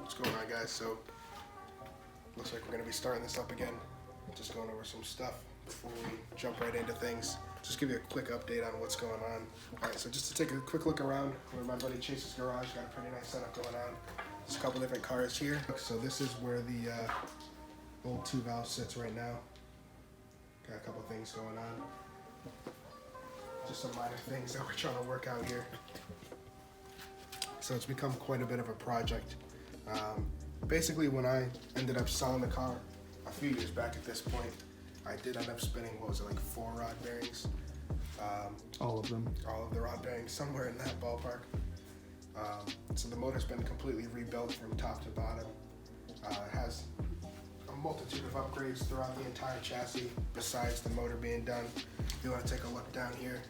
What's going on, guys? So looks like we're gonna be starting this up again. Just going over some stuff before we jump right into things. Just give you a quick update on what's going on. All right, so just to take a quick look around where my buddy Chase's garage, got a pretty nice setup going on. There's a couple different cars here. So this is where the old 2-valve sits right now. Got a couple things going on. Just some minor things that we're trying to work out here. So it's become quite a bit of a project. Basically, when I ended up selling the car a few years back at this point, I did end up spinning, what was it, like 4 rod bearings? All of them. All of the rod bearings, somewhere in that ballpark. So the motor's been completely rebuilt from top to bottom. It has a multitude of upgrades throughout the entire chassis, besides the motor being done. If you want to take a look down here,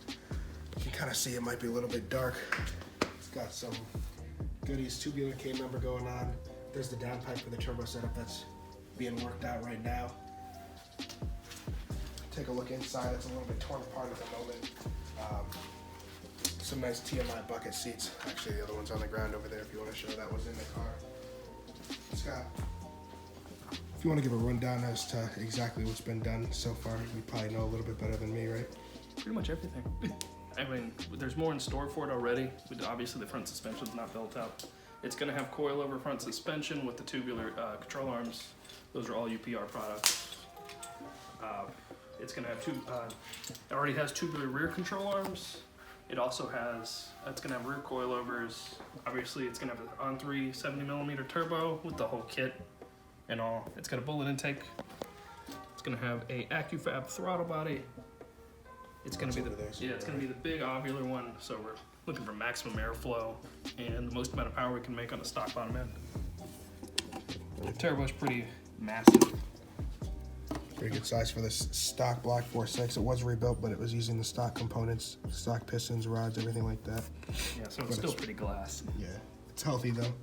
you can kind of see it might be a little bit dark. It's got some goodies, tubular K-member going on. There's the downpipe for the turbo setup that's being worked out right now. Take a look inside, it's a little bit torn apart at the moment. Some nice TMI bucket seats. Actually, the other one's on the ground over there if you want to show that was in the car. Scott, if you want to give a rundown as to exactly what's been done so far, you probably know a little bit better than me, right? Pretty much everything. I mean, there's more in store for it already. Obviously, the front suspension's not built up. It's going to have coilover front suspension with the tubular control arms. Those are all UPR products. It's going to have it already has tubular rear control arms. It also has, it's going to have rear coilovers. Obviously, it's going to have an on-3 70mm turbo with the whole kit and all. It's got a bullet intake. It's going to have a AccuFab throttle body. It's going to be it's going to be the big ovular one. So we're looking for maximum airflow and the most amount of power we can make on the stock bottom end. The turbo's pretty massive. Pretty good size for this stock block 4.6. It was rebuilt, but it was using the stock components, stock pistons, rods, everything like that. Yeah, so it's still pretty glass. Yeah, it's healthy though.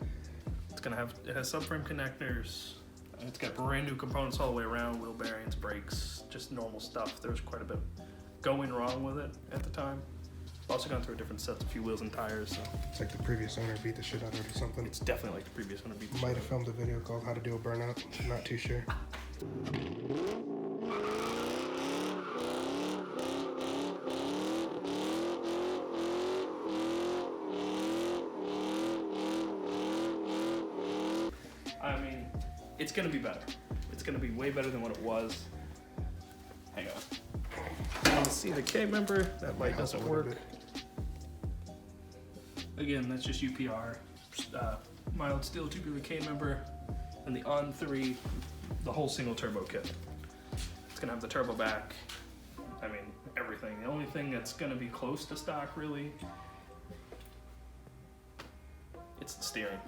It has subframe connectors. It's got brand new components all the way around, wheel bearings, brakes, just normal stuff. There was quite a bit going wrong with it at the time. Also gone through different sets, a few wheels and tires. So. It's like the previous owner beat the shit out of it or something. It's definitely like the previous owner beat the shit out of it. Might have filmed a video called How to Do a Burnout. I'm not too sure. I mean, it's gonna be better. It's gonna be way better than what it was. Hang on. You can see the K-member, that light doesn't work. Again, that's just UPR, mild steel tubular K-member, and the on-3, the whole single turbo kit. It's gonna have the turbo back, I mean, everything. The only thing that's gonna be close to stock, really, it's the steering.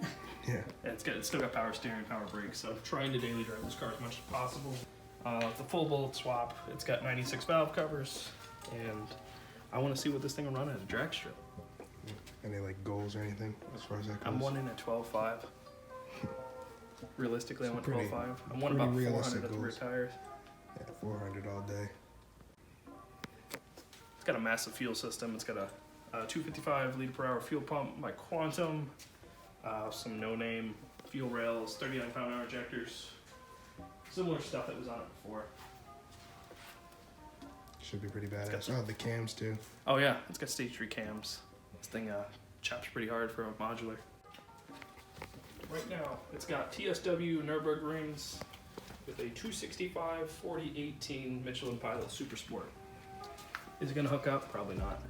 Yeah. And it's still got power steering, power brakes, so I'm trying to daily drive this car as much as possible. The full bullet swap, it's got 96 valve covers, and I want to see what this thing will run at a drag strip. Any like goals or anything as far as that goes? I'm wanting at 12.5. Realistically, I want 12.5. I'm wanting pretty about realistic 400 at the rear tires. Yeah, 400 all day. It's got a massive fuel system. It's got a 255 liter per hour fuel pump by Quantum, some no-name fuel rails, 39 pound-hour injectors, similar stuff that was on it before. Should be pretty badass. Oh, the cams too. Oh yeah, it's got stage 3 cams. This thing chops pretty hard for a modular. Right now, it's got TSW Nürburgring rings with a 265 4018 Michelin Pilot Super Sport. Is it gonna hook up? Probably not.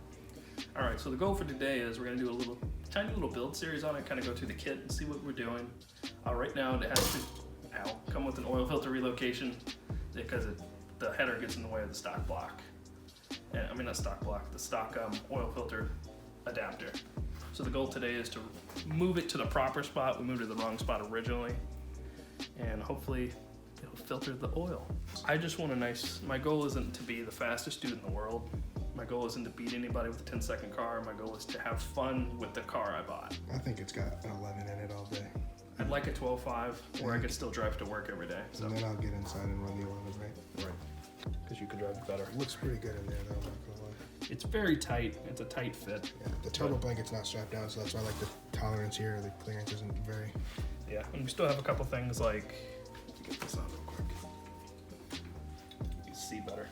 All right, so the goal for today is we're gonna do a tiny little build series on it, kind of go through the kit and see what we're doing. Right now, it has to come with an oil filter relocation because the header gets in the way of the stock block. I mean, not stock block, the stock oil filter adapter. So the goal today is to move it to the proper spot. We moved it to the wrong spot originally, and hopefully it'll filter the oil. I just want my goal isn't to be the fastest dude in the world. My goal isn't to beat anybody with a 10-second car. My goal is to have fun with the car I bought. I think it's got an 11 in it all day. I'd like a 12.5 where I could still drive to work every day. So. And then I'll get inside and run the 11, right? Right. Because you can drive it better. It looks pretty good in there though, I'm not gonna lie. It's very tight. It's a tight fit. Yeah, the turbo blanket's not strapped down, so that's why I like the tolerance here. The clearance isn't very Yeah, and we still have a couple things like, get this on real quick. You can see better.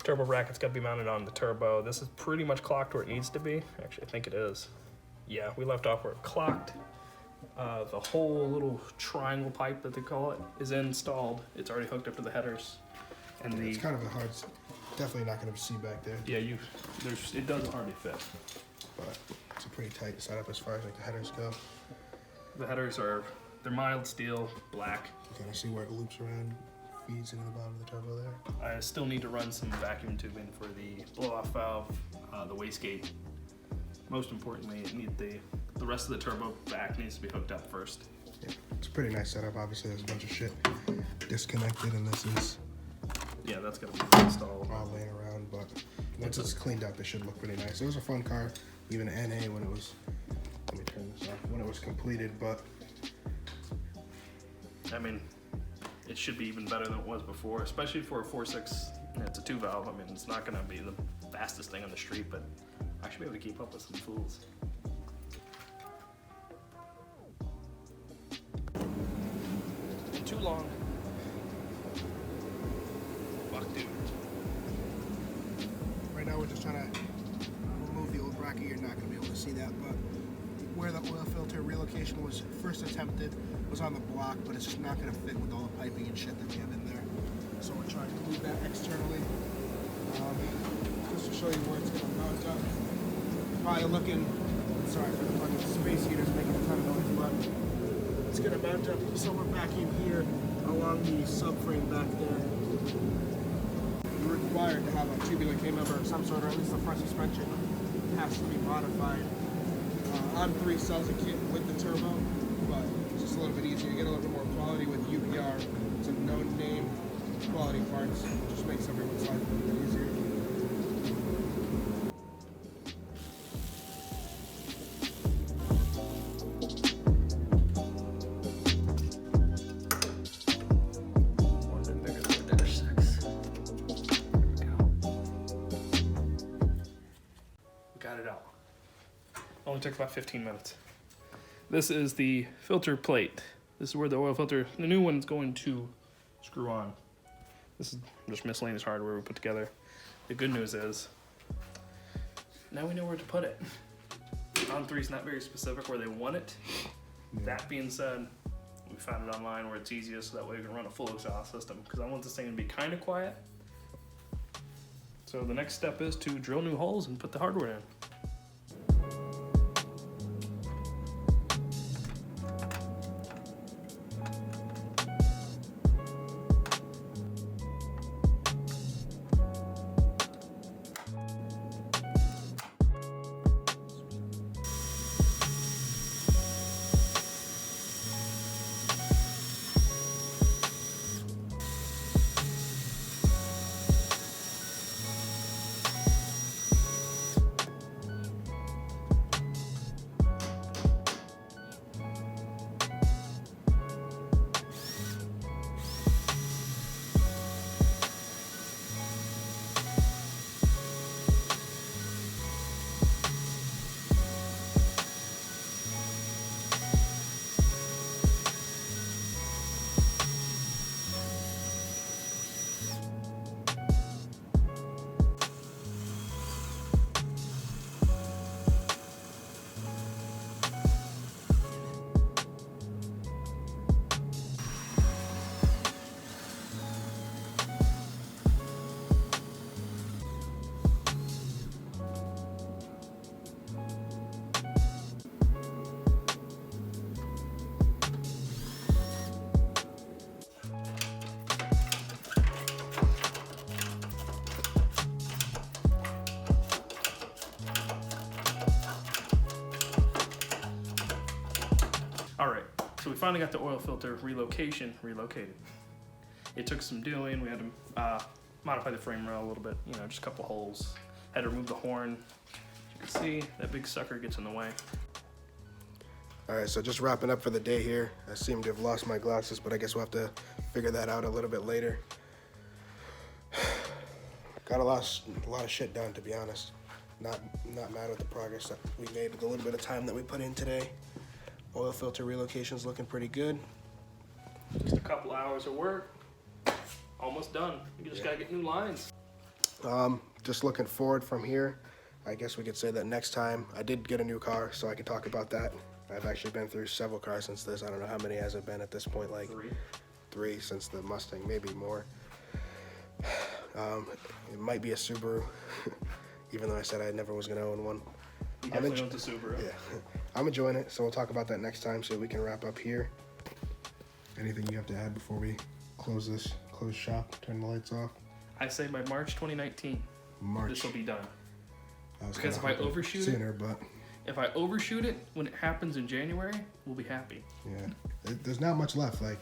Turbo bracket's got to be mounted on the turbo. This is pretty much clocked where it needs to be. Actually, I think it is. Yeah, we left off where it clocked. The whole little triangle pipe that they call it is installed. It's already hooked up to the headers. And It's kind of a hard, definitely not going to see back there. Yeah, it doesn't hardly fit. But it's a pretty tight setup as far as like the headers go. The headers they're mild steel, black. You kind of see where it loops around, feeds into the bottom of the turbo there. I still need to run some vacuum tubing for the blow-off valve, the wastegate. Most importantly, the rest of the turbo back needs to be hooked up first. Yeah, it's a pretty nice setup. Obviously, there's a bunch of shit disconnected, and this is that's got to be installed. all laying around. But once it's cleaned up, it should look pretty nice. It was a fun car, even an NA when it was. Let me turn this off. When it was completed, but I mean, it should be even better than it was before, especially for a 4.6. It's a 2-valve. I mean, it's not going to be the fastest thing on the street, but I should be able to keep up with some fools. Too long. Fuck, dude. right now we're just trying to remove the old bracket. You're not going to be able to see that, but where the oil filter relocation was first attempted was on the block, but it's just not going to fit with all the piping and shit that we have in there. So we're trying to move that externally, just to show you where it's going to mount up. Probably looking, sorry for the fucking space heaters making a ton of noise, but it's going to mount up somewhere back in here along the subframe back there. You're required to have a tubular K member of some sort, or at least the front suspension has to be modified. On 3 cells a kit with the turbo, but it's just a little bit easier. You get a little bit more quality with UPR. It's a known name, quality parts. It just makes everyone's life a little bit easier. Got it out. Only took about 15 minutes. This is the filter plate. This is where the oil filter, the new one's going to screw on. This is just miscellaneous hardware we put together. The good news is, now we know where to put it. On 3 is not very specific where they want it. That being said, we found it online where it's easiest, so that way we can run a full exhaust system, because I want this thing to be kind of quiet. So the next step is to drill new holes and put the hardware in. Alright, so we finally got the oil filter relocated. It took some doing. We had to modify the frame rail a little bit, just a couple holes. Had to remove the horn. As you can see, that big sucker gets in the way. Alright, so just wrapping up for the day here. I seem to have lost my glasses, but I guess we'll have to figure that out a little bit later. Got a lot of shit done, to be honest. Not mad with the progress that we made with a little bit of time that we put in today. Oil filter relocation's looking pretty good. Just a couple hours of work. Almost done. You just gotta get new lines. Just looking forward from here. I guess we could say that next time. I did get a new car, so I can talk about that. I've actually been through several cars since this. I don't know how many has it been at this point, like 3 since the Mustang, maybe more. It might be a Subaru, even though I said I never was gonna own one. You definitely owned a Subaru. Yeah, I'm enjoying it, so we'll talk about that next time so we can wrap up here. Anything you have to add before we close shop, turn the lights off? I say by March 2019, this will be done. Because if I overshoot sooner, but if I overshoot it when it happens in January, we'll be happy. yeah, there's not much left. Like,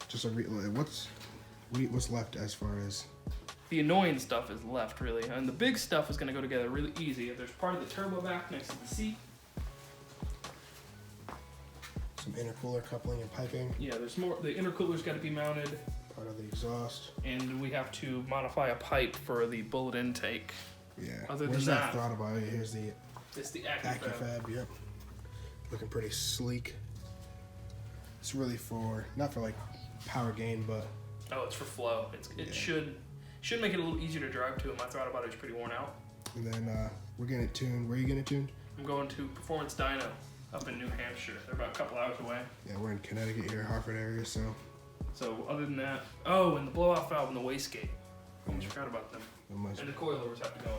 just what's left as far as the annoying stuff is left, really, and the big stuff is going to go together really easy. There's part of the turbo vac next to the seat. some intercooler coupling and piping. Yeah, there's more. The intercooler's got to be mounted, Part of the exhaust. and we have to modify a pipe for the bullet intake. Yeah. Other Where's than that that, throttle body? Here's the it's the AccuFab. AccuFab. Yep. Looking pretty sleek. It's really not for like power gain, but Oh, it's for flow. It should make it a little easier to drive to. My throttle body is pretty worn out. and then we're getting it tuned. Where are you getting it tuned? I'm going to Performance Dyno up in New Hampshire. They're about a couple hours away. Yeah, we're in Connecticut here, Hartford area, so So other than that, oh, and the blow-off valve and the wastegate. Almost forgot about them. almost, And the coilovers have to go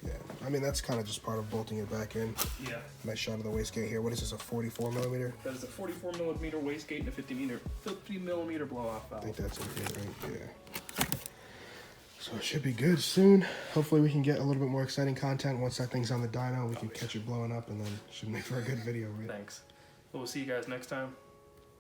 in. yeah. I mean, that's kind of just part of bolting it back in. Yeah. Nice shot of the wastegate here. What is this, a 44 millimeter? That is a 44 millimeter wastegate and a 50 millimeter blow-off I valve. think that's it, right? Yeah. So it should be good soon. Hopefully we can get a little bit more exciting content once that thing's on the dyno. We can catch it blowing up, and then should make for a good video, right? Thanks. Well, we'll see you guys next time.